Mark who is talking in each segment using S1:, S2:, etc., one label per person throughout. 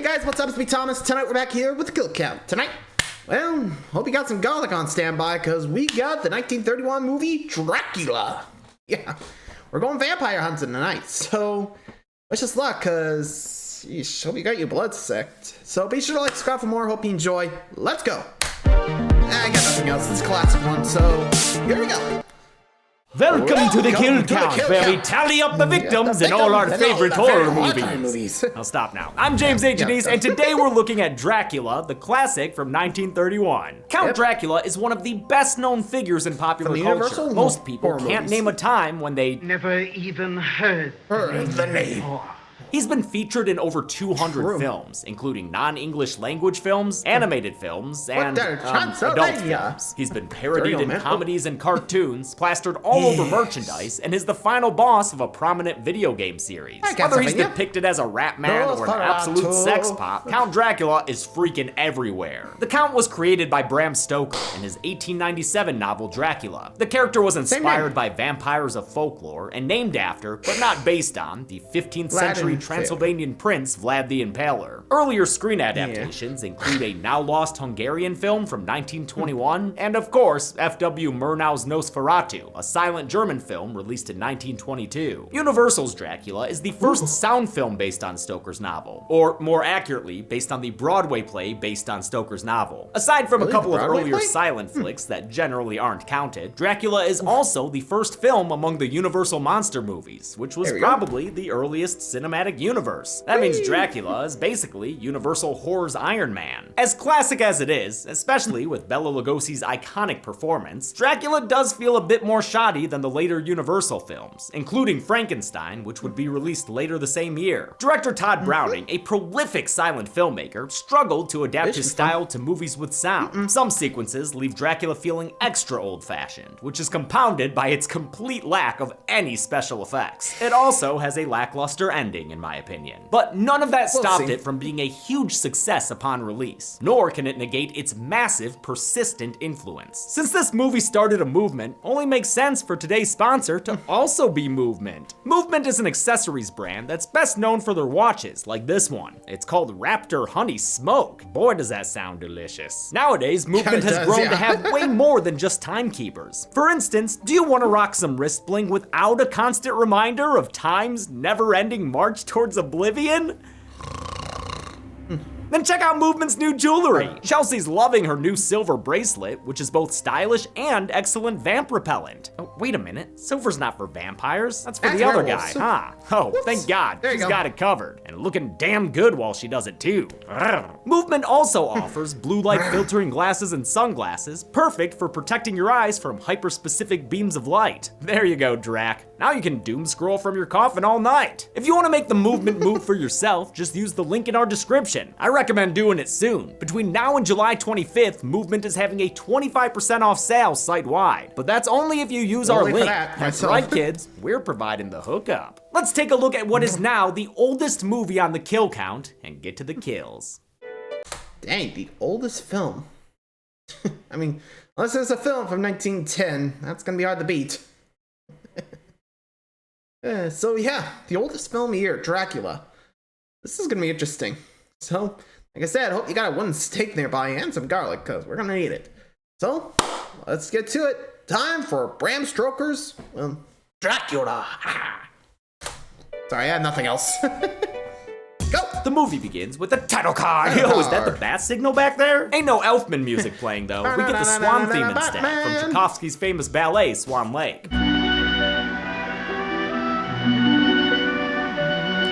S1: guys, what's up? It's me, Thomas. Tonight we're back here with the kill count. Tonight, well, hope you got some garlic on standby, because we got the 1931 movie Dracula. Yeah, we're going vampire hunting tonight, so wish us luck, because hope you got your blood sucked. So be sure to like, subscribe for more. Hope you enjoy. Let's go. I got nothing else. It's a classic one, so here we go.
S2: Welcome to the kill count, where we tally up the victims in all our favorite horror movies. I'll stop now. I'm James A. Janice, and today we're looking at Dracula, the classic from 1931. Count Dracula is one of the best known figures in popular culture. Most people can't name a time when they
S3: never even heard
S1: the name.
S2: He's been featured in over 200 films, including non-English language films, animated films, and adult films. He's been parodied in comedies and cartoons, plastered all over merchandise, and is the final boss of a prominent video game series. Whether he's depicted as a rap man or an absolute sex pop, Count Dracula is freaking everywhere. The Count was created by Bram Stoker in his 1897 novel Dracula. The character was inspired by vampires of folklore and named after, but not based on, the 15th century Transylvanian prince Vlad the Impaler. Earlier screen adaptations include a now-lost Hungarian film from 1921, and of course, F.W. Murnau's Nosferatu, a silent German film released in 1922. Universal's Dracula is the first sound film based on Stoker's novel, or more accurately, based on the Broadway play based on Stoker's novel. Aside from a couple of earlier silent flicks that generally aren't counted, Dracula is also the first film among the Universal monster movies, which was probably the earliest cinematic universe. That means Dracula is basically Universal Horror's Iron Man. As classic as it is, especially with Bela Lugosi's iconic performance, Dracula does feel a bit more shoddy than the later Universal films, including Frankenstein, which would be released later the same year. Director Todd Browning, a prolific silent filmmaker, struggled to adapt his style to movies with sound. Some sequences leave Dracula feeling extra old-fashioned, which is compounded by its complete lack of any special effects. It also has a lackluster ending, in my opinion. But none of that stopped it from being a huge success upon release, nor can it negate its massive, persistent influence. Since this movie started a movement, only makes sense for today's sponsor to also be Movement. Movement is an accessories brand that's best known for their watches, like this one. It's called Raptor Honey Smoke. Boy, does that sound delicious. Nowadays, Movement has grown to have way more than just timekeepers. For instance, do you want to rock some wrist bling without a constant reminder of time's never-ending march towards oblivion? Then check out Movement's new jewelry. Chelsea's loving her new silver bracelet, which is both stylish and excellent vamp repellent. Oh, wait a minute, silver's not for vampires. That's for the other guy, huh? Oh, thank God, she's got it covered. And looking damn good while she does it too. Movement also offers blue light filtering glasses and sunglasses, perfect for protecting your eyes from hyper-specific beams of light. There you go, Drac. Now you can doom scroll from your coffin all night. If you want to make the Movement move for yourself, just use the link in our description. I recommend doing it soon. Between now and July 25th, Movement is having a 25% off sale site-wide. But that's only if you use our link. That's right, kids. We're providing the hookup. Let's take a look at what is now the oldest movie on the kill count and get to the kills.
S1: Dang, the oldest film. I mean, unless it's a film from 1910, that's gonna be hard to beat. So yeah, the oldest film year, Dracula. This is gonna be interesting. So, like I said, hope you got a wooden stake nearby and some garlic, because we're gonna need it. So, let's get to it. Time for Bram Stoker's, Dracula. Sorry, I had nothing else. Go!
S2: The movie begins with the title card. Yo, is that the bat signal back there? Ain't no Elfman music playing though. We get the Swan theme instead, from Tchaikovsky's famous ballet, Swan Lake.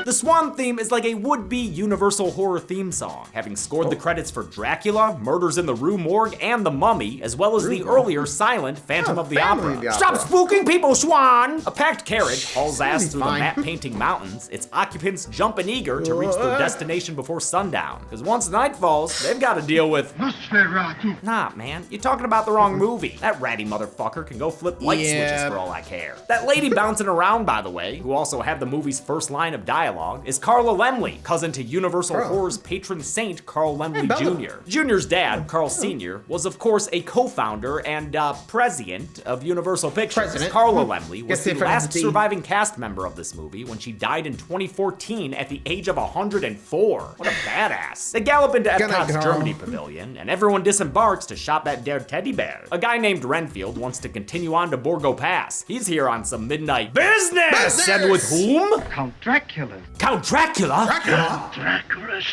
S2: The Swan theme is like a would-be Universal horror theme song, having scored the credits for Dracula, Murders in the Rue Morgue, and The Mummy, as well as the earlier silent Phantom of the Opera. Stop spooking people, Swan! A packed carriage hauls ass through the map-painting mountains, its occupants jumping eager to reach their destination before sundown, because once night falls, they've got to deal with Nosferatu. Nah, man, you're talking about the wrong movie. That ratty motherfucker can go flip light switches for all I care. That lady bouncing around, by the way, who also had the movie's first line of dialogue, dialogue is Carla Laemmle, cousin to Universal Horror's patron saint Carl Laemmle Jr. Jr.'s dad, Carl Sr., was of course a co-founder and president of Universal Pictures. Carla Laemmle was the last surviving cast member of this movie when she died in 2014 at the age of 104. What a badass. They gallop into Epcot's Germany pavilion, and everyone disembarks to shop at Der Teddy Bear. A guy named Renfield wants to continue on to Borgo Pass. He's here on some midnight business! And with whom?
S3: Count Dracula.
S2: Count Dracula?
S3: Dracula's?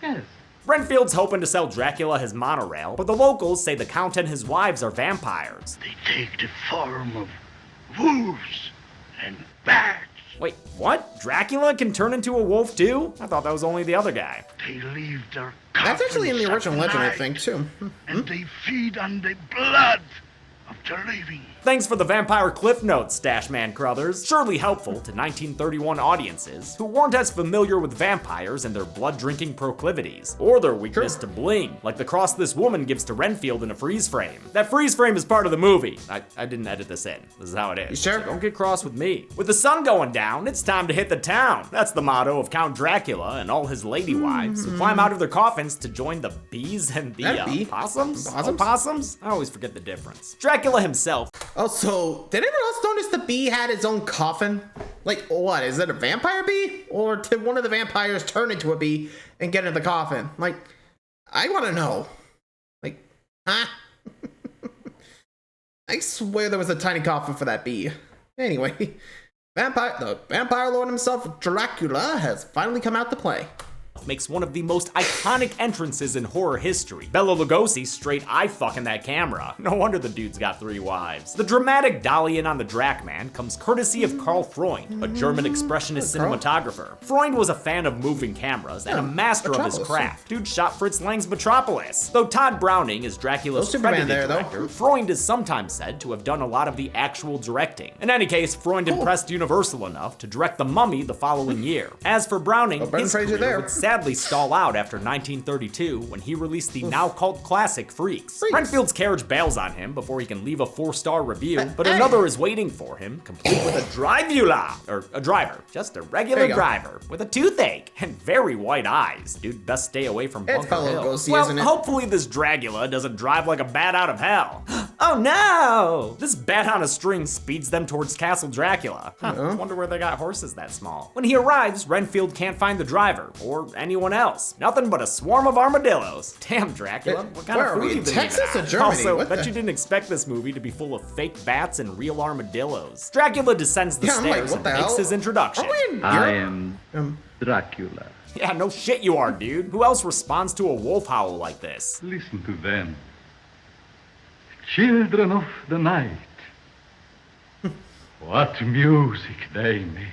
S3: Yes.
S2: Renfield's hoping to sell Dracula his monorail, but the locals say the Count and his wives are vampires.
S3: They take the form of wolves and bats.
S2: Wait, what? Dracula can turn into a wolf too? I thought that was only the other guy.
S3: They leave their
S1: That's actually in the original legend, I think, too.
S3: And they feed on the blood of the living.
S2: Thanks for the vampire cliff notes, Stashman Crothers. Surely helpful to 1931 audiences who weren't as familiar with vampires and their blood-drinking proclivities, or their weakness to bling, like the cross this woman gives to Renfield in a freeze frame. That freeze frame is part of the movie. I didn't edit this in. This is how it is.
S1: You sure?
S2: So don't get cross with me. With the sun going down, it's time to hit the town. That's the motto of Count Dracula and all his lady wives who climb out of their coffins to join the bees and the possums? Possums? I always forget the difference. Dracula himself.
S1: Oh, so did anyone else notice the bee had its own coffin? Like, what? Is it a vampire bee? Or did one of the vampires turn into a bee and get in the coffin? Like, I want to know. Like, huh? I swear there was a tiny coffin for that bee. Anyway, the vampire lord himself, Dracula, has finally come out to play.
S2: Makes one of the most iconic entrances in horror history. Bela Lugosi straight eye-fucking that camera. No wonder the dude's got 3 wives. The dramatic dolly-in on the Dracman comes courtesy of Karl Freund, a German expressionist cinematographer. Freund was a fan of moving cameras and a master of his craft. Dude shot Fritz Lang's Metropolis. Though Todd Browning is Dracula's credited director, Freund is sometimes said to have done a lot of the actual directing. In any case, Freund impressed Universal enough to direct The Mummy the following year. As for Browning, his career would sadly stall out after 1932 when he released the now cult classic Freaks. Renfield's carriage bails on him before he can leave a 4-star review, but another is waiting for him, complete with a drivula, or a driver, just a regular driver with a toothache and very white eyes. Dude, best stay away from Bunker Hill. Well, hopefully this Dracula doesn't drive like a bat out of hell. Oh no! This bat on a string speeds them towards Castle Dracula. Wonder where they got horses that small. When he arrives, Renfield can't find the driver, or anyone else. Nothing but a swarm of armadillos. Damn, Dracula, what kind of food you been
S1: Texas
S2: eating?
S1: or Germany?
S2: Also, bet you didn't expect this movie to be full of fake bats and real armadillos. Dracula descends the stairs and makes his introduction.
S3: I am Dracula.
S2: Yeah, no shit you are, dude. Who else responds to a wolf howl like this?
S3: Listen to them. Children of the night. What music they make.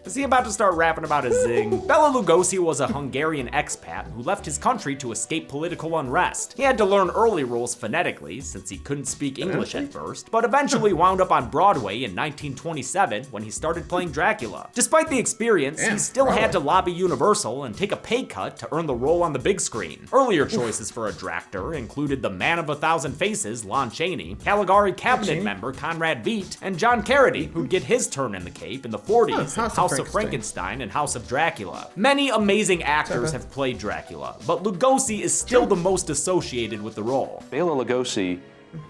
S2: Is he about to start rapping about his zing? Bela Lugosi was a Hungarian expat who left his country to escape political unrest. He had to learn early roles phonetically since he couldn't speak English at first, but eventually wound up on Broadway in 1927 when he started playing Dracula. Despite the experience, he still had to lobby Universal and take a pay cut to earn the role on the big screen. Earlier choices for a Dractor included the Man of a Thousand Faces, Lon Chaney, Caligari cabinet member Conrad Veidt, and John Carradine, who'd get his turn in the cape in the 40s in House of Frankenstein and House of Dracula. Many amazing actors have played Dracula, but Lugosi is still the most associated with the role.
S4: Bela Lugosi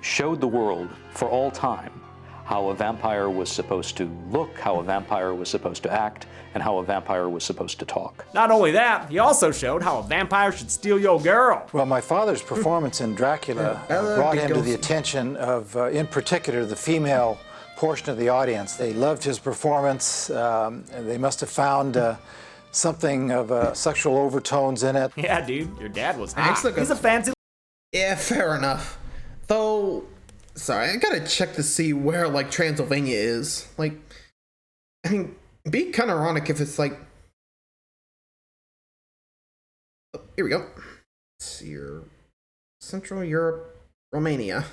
S4: showed the world for all time how a vampire was supposed to look, how a vampire was supposed to act, and how a vampire was supposed to talk.
S2: Not only that, he also showed how a vampire should steal your girl.
S5: Well, my father's performance in Dracula brought him to the attention of, in particular, the female portion of the audience. They loved his performance. They must have found something of sexual overtones in it.
S2: Yeah, dude, your dad was hot. He's a fancy...
S1: Yeah, fair enough. Though, sorry, I gotta check to see where, like, Transylvania is. Like, I mean, it'd be kind of ironic if it's, like... Oh, here we go. Let's see here. Central Europe, Romania.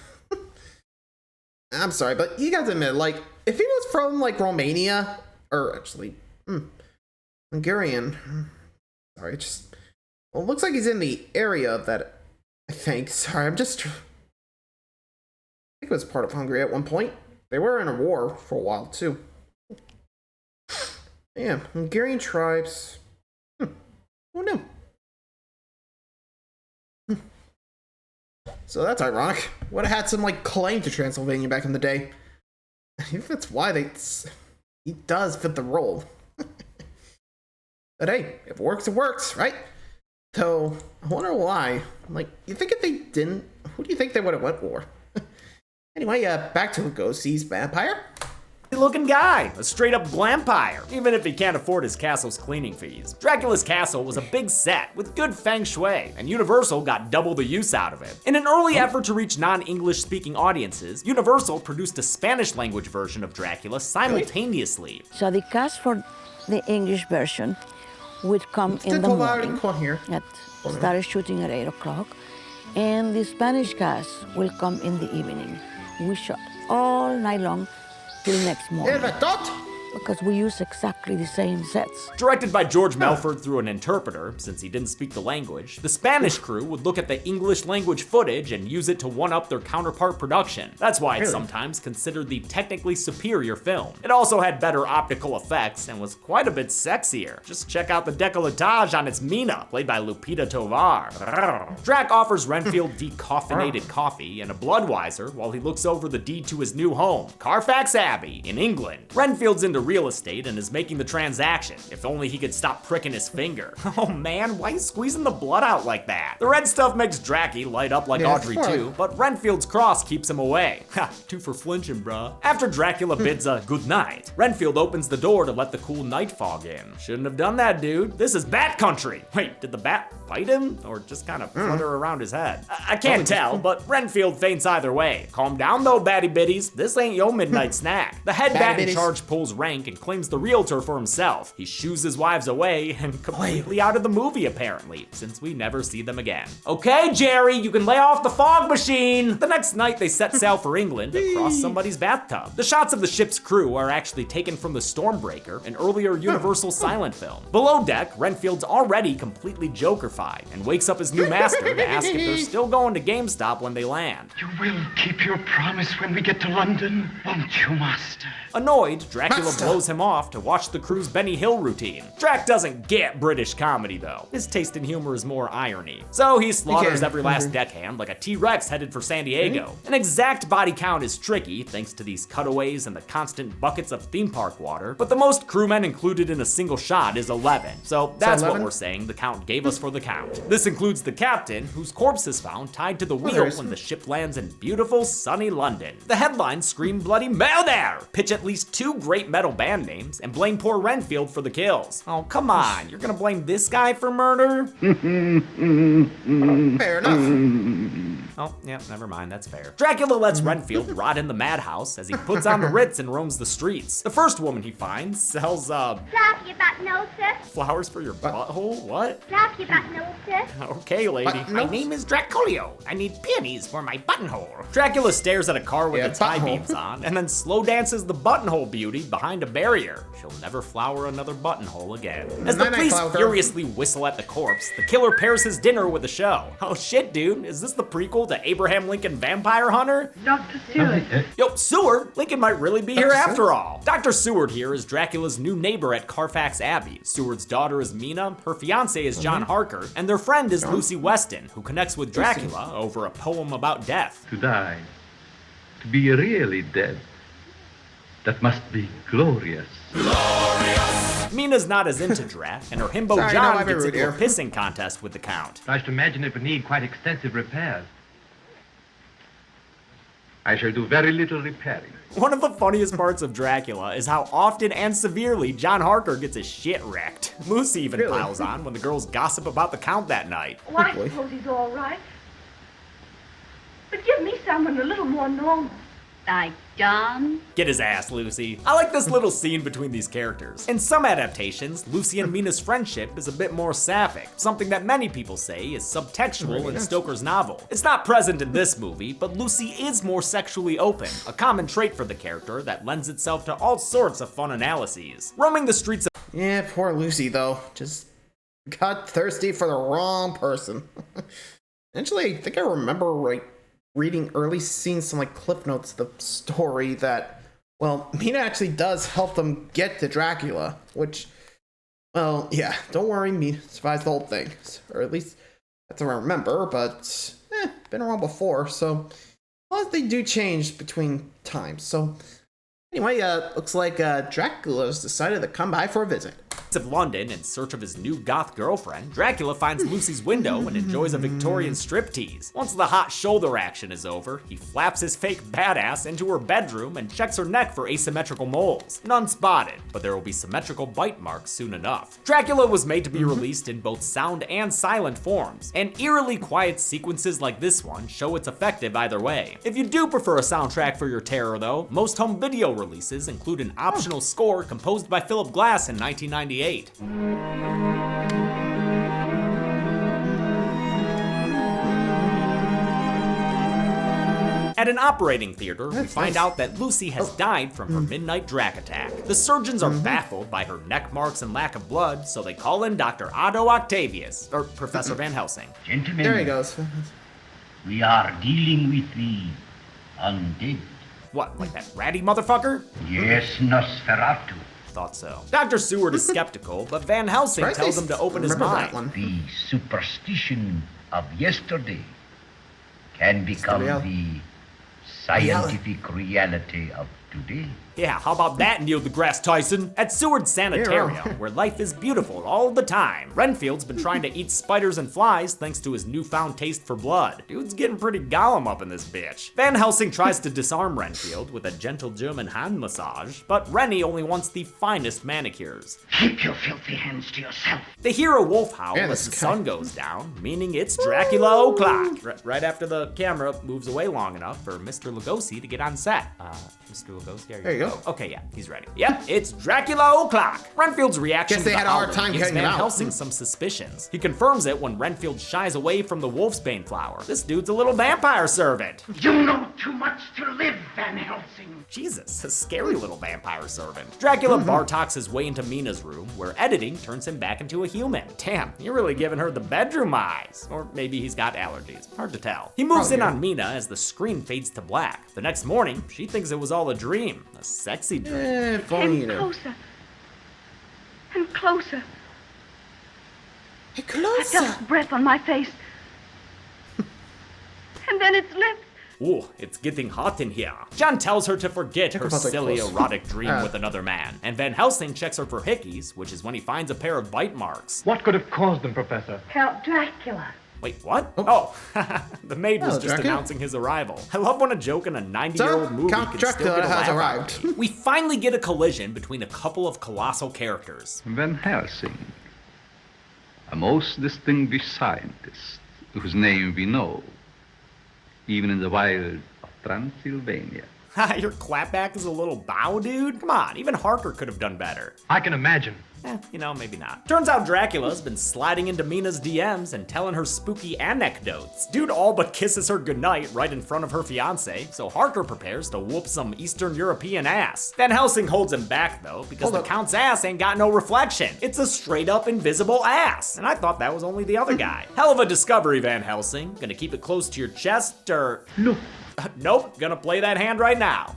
S1: I'm sorry, but you gotta admit, like, if he was from, like, Romania, or actually, Hungarian, sorry, it just, well, it looks like he's in the area of that, I think. Sorry, I think it was part of Hungary at one point. They were in a war for a while, too. Yeah, Hungarian tribes. Who knew? So that's ironic. Would have had some like claim to Transylvania back in the day. I think that's why he does fit the role. But hey, if it works, it works, right? So I wonder why. Like, you think if they didn't, who do you think they would have went for? Anyway, back to Lugosi's vampire.
S2: Looking guy, a straight up glampire, even if he can't afford his castle's cleaning fees. Dracula's castle was a big set with good feng shui, and Universal got double the use out of it. In an early effort to reach non-English speaking audiences, Universal produced a Spanish language version of Dracula simultaneously.
S6: So the cast for the English version would come in the morning. Started shooting at 8 o'clock, and the Spanish cast will come in the evening. We shot all night long till next morning. Because we use exactly the same sets.
S2: Directed by George Melford through an interpreter, since he didn't speak the language, the Spanish crew would look at the English language footage and use it to one-up their counterpart production. That's why it's sometimes considered the technically superior film. It also had better optical effects and was quite a bit sexier. Just check out the décolletage on its Mina, played by Lupita Tovar. Drac offers Renfield decaffeinated coffee and a Bloodweiser while he looks over the deed to his new home, Carfax Abbey, in England. Renfield's into real estate and is making the transaction. If only he could stop pricking his finger. Oh man, why are you squeezing the blood out like that? The red stuff makes Dracky light up like Audrey too, but Renfield's cross keeps him away. Ha, 2 for flinching, bruh. After Dracula bids a good night, Renfield opens the door to let the cool night fog in. Shouldn't have done that, dude. This is bat country. Wait, did the bat bite him? Or just kind of flutter around his head? I can't tell, but Renfield faints either way. Calm down though, batty biddies. This ain't your midnight snack. The head bat in charge pulls rank and claims the realtor for himself. He shoos his wives away and completely out of the movie apparently, since we never see them again. Okay, Jerry, you can lay off the fog machine. The next night they set sail for England across somebody's bathtub. The shots of the ship's crew are actually taken from the Stormbreaker, an earlier Universal silent film. Below deck, Renfield's already completely Joker-fied and wakes up his new master to ask if they're still going to GameStop when they land.
S3: You will keep your promise when we get to London, won't you, Master?
S2: Annoyed, Dracula blows him off to watch the crew's Benny Hill routine. Drac doesn't get British comedy though. His taste in humor is more irony. So he slaughters every last deckhand like a T-Rex headed for San Diego. An exact body count is tricky thanks to these cutaways and the constant buckets of theme park water, but the most crewmen included in a single shot is 11. So that's what we're saying the count gave us for the count. This includes the captain, whose corpse is found tied to the wheel when the ship lands in beautiful sunny London. The headlines scream bloody murder! Pitch at least 2 great metal band names and blame poor Renfield for the kills. Oh, come on, you're gonna blame this guy for murder?
S1: Fair enough.
S2: Oh, yeah, never mind, that's fair. Dracula lets Renfield rot in the madhouse as he puts on the Ritz and roams the streets. The first woman he finds sells,
S7: Flop your buttonhole, sir.
S2: flowers for your butthole? What?
S7: Flop your buttonhole, sir.
S2: Okay, lady. My name is Draculio. I need peonies for my buttonhole. Dracula stares at a car with its high beams on and then slow dances the buttonhole beauty behind a barrier. She'll never flower another buttonhole again. As the police furiously whistle at the corpse, the killer pairs his dinner with a show. Oh shit, dude. Is this the prequel to Abraham Lincoln Vampire Hunter?
S3: Dr. Seward.
S2: Yo, Seward? Lincoln might really be here after all. Dr. Seward here is Dracula's new neighbor at Carfax Abbey. Seward's daughter is Mina, her fiance is John Harker, and their friend is Lucy Weston, who connects with Dracula over a poem about death.
S3: To die, to be really dead, that must be glorious.
S2: Mina's not as into Drac, and her himbo John gets into a pissing contest with the Count.
S8: I should imagine it would need quite extensive repairs.
S3: I shall do very little repairing.
S2: One of the funniest parts of Dracula is how often and severely John Harker gets his shit wrecked. Lucy even piles on when the girls gossip about the Count that night.
S7: Oh, I suppose he's all right. But give me someone a little more normal. Like John?
S2: Get his ass, Lucy. I like this little scene between these characters. In some adaptations, Lucy and Mina's friendship is a bit more sapphic, something that many people say is subtextual in Stoker's novel. It's not present in this movie, but Lucy is more sexually open, a common trait for the character that lends itself to all sorts of fun analyses. Roaming the streets of—
S1: Yeah, poor Lucy though. Just got thirsty for the wrong person. Actually, I think I remember reading early scenes, some like cliff notes of the story that well, Mina actually does help them get to Dracula, which, well, yeah, don't worry, Mina survives the whole thing. Or at least that's what I remember, but, been around before, so, well, they do change between times, so, anyway, looks like Dracula's decided to come by for a visit.
S2: Of London in search of his new goth girlfriend, Dracula finds Lucy's window and enjoys a Victorian striptease. Once the hot shoulder action is over, he flaps his fake badass into her bedroom and checks her neck for asymmetrical moles. None spotted, but there will be symmetrical bite marks soon enough. Dracula was made to be released in both sound and silent forms, and eerily quiet sequences like this one show it's effective either way. If you do prefer a soundtrack for your terror though, most home video releases include an optional score composed by Philip Glass in 1998. At an operating theater, we find out that Lucy has died from her midnight Drac attack. The surgeons are baffled by her neck marks and lack of blood, so they call in Dr. Otto Octavius, or Professor Van Helsing.
S9: Gentlemen,
S1: there he goes.
S9: We are dealing with the undead.
S2: What, like that ratty motherfucker?
S9: Yes, Nosferatu.
S2: Thought so. Dr. Seward is skeptical, but Van Helsing tells him to open his mind.
S9: The superstition of yesterday can become the scientific reality of today.
S2: Yeah, how about that, Neil deGrasse Tyson? At Seward's sanitarium, where life is beautiful all the time, Renfield's been trying to eat spiders and flies thanks to his newfound taste for blood. Dude's getting pretty Gollum up in this bitch. Van Helsing tries to disarm Renfield with a gentle German hand massage, but Rennie only wants the finest manicures.
S9: Keep your filthy hands to yourself.
S2: They hear a wolf howl as the sun goes down, meaning it's Dracula o'clock. Right after the camera moves away long enough for Mr. Lugosi to get on set. Mr. Lugosi,
S1: there you go.
S2: Okay, yeah, he's ready. Yep, it's Dracula o'clock. Renfield's reaction
S1: to the hard time
S2: gives Van
S1: him out.
S2: Helsing some suspicions. He confirms it when Renfield shies away from the wolfsbane flower. This dude's a little vampire servant.
S9: You know too much to live, Van Helsing.
S2: Jesus, a scary little vampire servant. Dracula Bartoks his way into Mina's room, where editing turns him back into a human. Damn, you're really giving her the bedroom eyes. Or maybe he's got allergies. Hard to tell. He moves in on Mina as the screen fades to black. The next morning, she thinks it was all a dream. A sexy dream.
S7: And closer. And closer.
S1: Hey, closer.
S7: I felt his breath on my face. And then its lips.
S2: Ooh, it's getting hot in here. John tells her to forget her silly erotic dream with another man, and Van Helsing checks her for hickeys, which is when he finds a pair of bite marks.
S8: What could have caused them, Professor?
S7: Count Dracula.
S2: Wait, what? Oh, the maid was just announcing his arrival. I love when a joke in a 90-year-old movie can still get a laugh out of me. We finally get a collision between a couple of colossal characters.
S3: Van Helsing, a most distinguished scientist whose name we know, even in the wild of Transylvania.
S2: Your clapback is a little bow, dude? Come on, even Harker could have done better.
S8: I can imagine.
S2: Maybe not. Turns out Dracula's been sliding into Mina's DMs and telling her spooky anecdotes. Dude all but kisses her goodnight right in front of her fiance, so Harker prepares to whoop some Eastern European ass. Van Helsing holds him back though, because the Count's ass ain't got no reflection. It's a straight up invisible ass, and I thought that was only the other guy. Hell of a discovery, Van Helsing. Gonna keep it close to your chest, or...
S8: Look.
S2: Nope, gonna play that hand right now.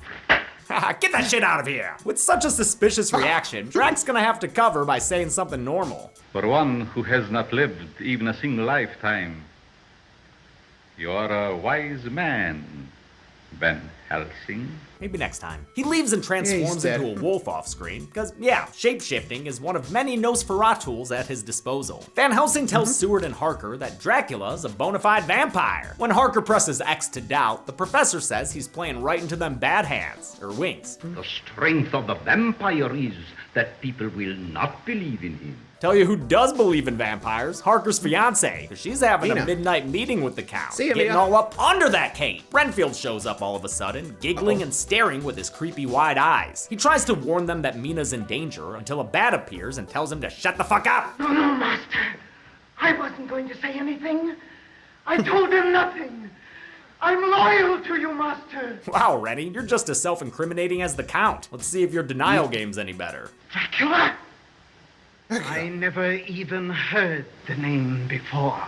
S2: Get that shit out of here! With such a suspicious reaction, Drac's gonna have to cover by saying something normal.
S3: For one who has not lived even a single lifetime, you are a wise man, Van Helsing.
S2: Maybe next time. He leaves and transforms into a wolf off screen, because, yeah, shape-shifting is one of many Nosferatu tools at his disposal. Van Helsing tells Seward and Harker that Dracula's a bona fide vampire. When Harker presses X to doubt, the professor says he's playing right into them bad hands, or wings.
S9: The strength of the vampire is that people will not believe in him.
S2: Tell you who does believe in vampires, Harker's fiance, because she's having a midnight meeting with the Count, getting all up under that cape. Renfield shows up all of a sudden, giggling and staring with his creepy wide eyes. He tries to warn them that Mina's in danger until a bat appears and tells him to shut the fuck up.
S10: No, Master. I wasn't going to say anything. I told him nothing. I'm loyal to you, Master.
S2: Wow, Rennie, you're just as self-incriminating as the Count. Let's see if your denial game's any better.
S10: Dracula? I never even heard the name before.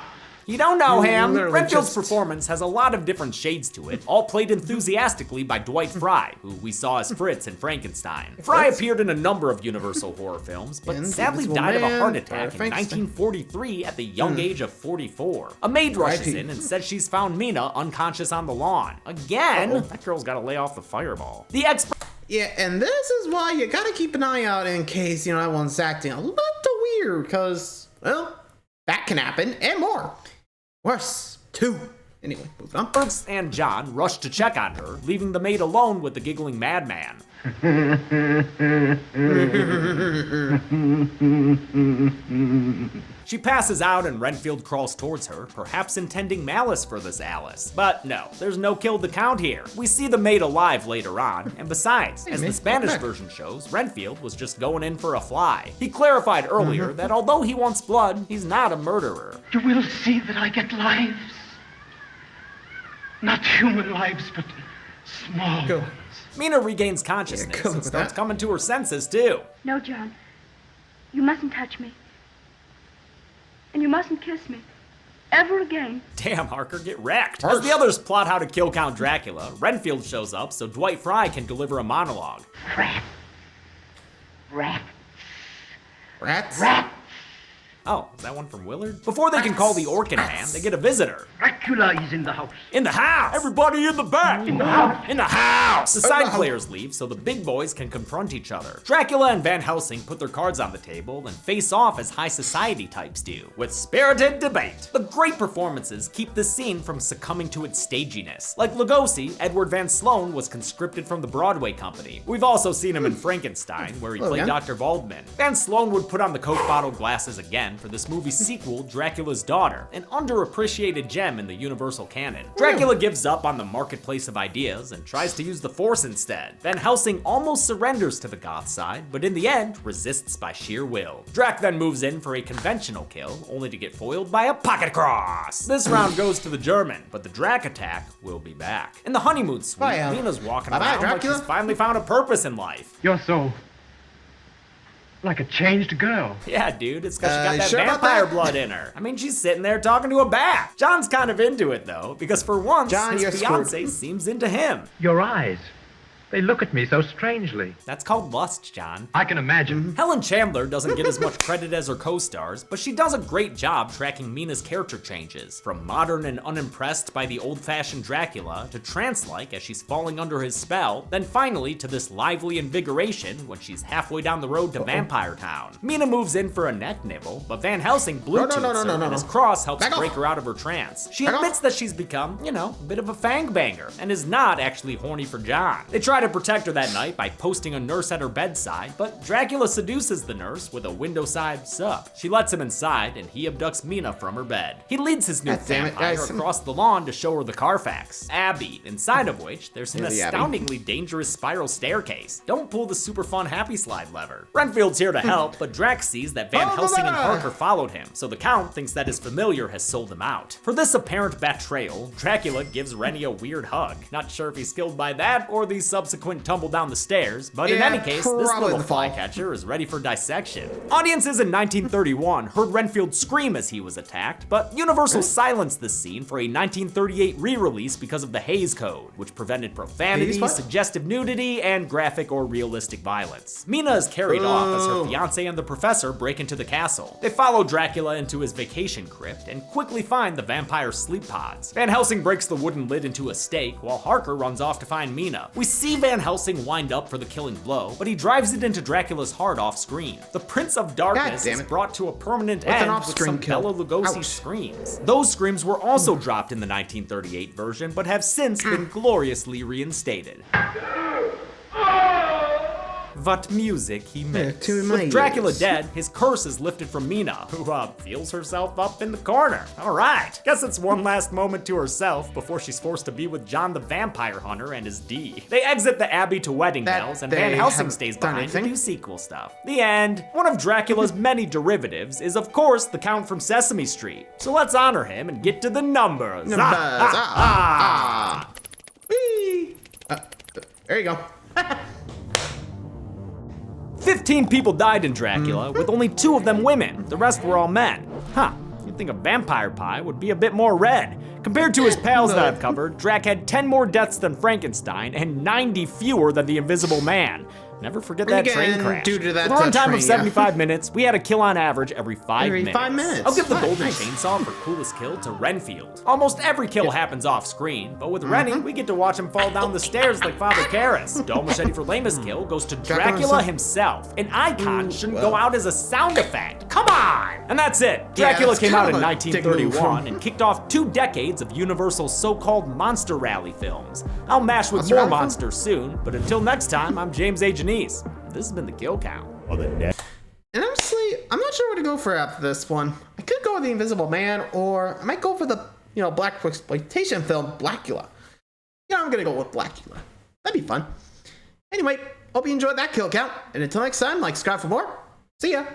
S2: You don't know him.
S1: Literally
S2: Renfield's
S1: just-
S2: performance has a lot of different shades to it, all played enthusiastically by Dwight Fry, who we saw as Fritz in Frankenstein. Fry appeared in a number of Universal horror films, but
S1: And
S2: sadly
S1: Invisible
S2: died of a
S1: Man,
S2: heart attack in
S1: Frankenstein.
S2: 1943 at the young age of 44. A maid rushes in and says she's found Mina unconscious on the lawn. Again, that girl's gotta lay off the fireball. The expert.
S1: Yeah, and this is why you gotta keep an eye out in case, you know, that one's acting a little weird, because, well, that can happen, and more. Worse, too. Anyway, moving on.
S2: Ernst and John rush to check on her, leaving the maid alone with the giggling madman. She passes out and Renfield crawls towards her, perhaps intending malice for this Alice. But no, there's no kill to count here. We see the maid alive later on, and besides, as the Spanish version shows, Renfield was just going in for a fly. He clarified earlier that although he wants blood, he's not a murderer.
S10: You will see that I get lives. Not human lives, but small ones.
S2: Mina regains consciousness and starts coming to her senses too.
S7: No, John. You mustn't touch me. And you mustn't kiss me. Ever again.
S2: Damn, Harker, get wrecked. As the others plot how to kill Count Dracula, Renfield shows up so Dwight Fry can deliver a monologue.
S10: Rats. Rats.
S1: Rats?
S10: Rats.
S2: Oh, is that one from Willard? Before they can call the Orkin man, they get a visitor.
S9: Dracula is in the house.
S2: In the house! Everybody in the back!
S9: In the house.
S2: In the house! The side players leave so the big boys can confront each other. Dracula and Van Helsing put their cards on the table and face off as high society types do, with spirited debate. The great performances keep the scene from succumbing to its staginess. Like Lugosi, Edward Van Sloan was conscripted from the Broadway company. We've also seen him in Frankenstein, where he played Dr. Waldman. Van Sloan would put on the Coke bottle glasses again for this movie's sequel, Dracula's Daughter, an underappreciated gem in the Universal canon. Dracula gives up on the marketplace of ideas and tries to use the Force instead. Van Helsing almost surrenders to the goth side, but in the end, resists by sheer will. Drac then moves in for a conventional kill, only to get foiled by a pocket cross. This round goes to the German, but the Drac attack will be back. In the honeymoon suite, Mina's walking around like she's finally found a purpose in life.
S8: You're so... like a changed girl.
S2: Yeah, dude, it's because she got that vampire blood in her. I mean, she's sitting there talking to a bat. John's kind of into it, though, because for once, his fiancé seems into him.
S8: Your eyes. They look at me so strangely.
S2: That's called lust, John.
S8: I can imagine.
S2: Helen Chandler doesn't get as much credit as her co-stars, but she does a great job tracking Mina's character changes, from modern and unimpressed by the old-fashioned Dracula to trance-like as she's falling under his spell, then finally to this lively invigoration when she's halfway down the road to Vampire Town. Mina moves in for a neck nibble, but Van Helsing Bluetooths her, and his cross helps break her out of her trance. She admits that she's become, you know, a bit of a fangbanger, and is not actually horny for John. They try to protect her that night by posting a nurse at her bedside, but Dracula seduces the nurse with a window-side sup. She lets him inside, and he abducts Mina from her bed. He leads his new vampire across the lawn to show her the Carfax, Abbey, inside of which there's an astoundingly dangerous spiral staircase. Don't pull the super fun happy slide lever. Renfield's here to help, but Drax sees that Van Helsing and Harker followed him, so the Count thinks that his familiar has sold him out. For this apparent betrayal, Dracula gives Rennie a weird hug. Not sure if he's skilled by that or the subsequent tumble down the stairs, but in any case, this little flycatcher is ready for dissection. Audiences in 1931 heard Renfield scream as he was attacked, but Universal silenced this scene for a 1938 re-release because of the Hays Code, which prevented profanity, suggestive nudity, and graphic or realistic violence. Mina is carried off as her fiancé and the professor break into the castle. They follow Dracula into his vacation crypt and quickly find the vampire sleep pods. Van Helsing breaks the wooden lid into a stake while Harker runs off to find Mina. We see Van Helsing wind up for the killing blow, but he drives it into Dracula's heart off screen. The Prince of Darkness is brought to a permanent end with some Bela Lugosi screams. Those screams were also dropped in the 1938 version, but have since been gloriously reinstated. What music he makes. With Dracula dead, his curse is lifted from Mina, who feels herself up in the corner. All right, guess it's one last moment to herself before she's forced to be with John the Vampire Hunter and his D. They exit the Abbey to wedding bells, and Van Helsing stays behind to do sequel stuff. The end. One of Dracula's many derivatives is, of course, the Count from Sesame Street. So let's honor him and get to the numbers.
S1: Whee! There you go.
S2: 15 people died in Dracula, with only 2 of them women. The rest were all men. Huh. you'd think a vampire pie would be a bit more red. Compared to his pals that I've covered, Drac had 10 more deaths than Frankenstein and 90 fewer than the Invisible Man. Never forget that train crash.
S1: Due to that
S2: With a runtime
S1: train,
S2: of 75 minutes, we had a kill on average every 5 minutes.
S1: 5 minutes.
S2: I'll give the Golden
S1: Nice.
S2: Chainsaw for coolest kill to Renfield. Almost every kill happens off screen, but with Rennie, we get to watch him fall down the stairs like Father Karras. Dull Machete for lamest kill goes to Dracula himself. An icon shouldn't go out as a sound effect. Come on! And that's it. Dracula came out in 1931 and kicked off 2 decades of Universal's so-called Monster Rally films. I'll mash with more monsters soon, but until next time, I'm James A. Janice. This has been the Kill Count.
S1: And honestly, I'm not sure what to go for after this one. I could go with The Invisible Man, or I might go for the, black exploitation film, Dracula. I'm gonna go with Dracula. That'd be fun. Anyway, hope you enjoyed that Kill Count, and until next time, like, subscribe for more. See ya!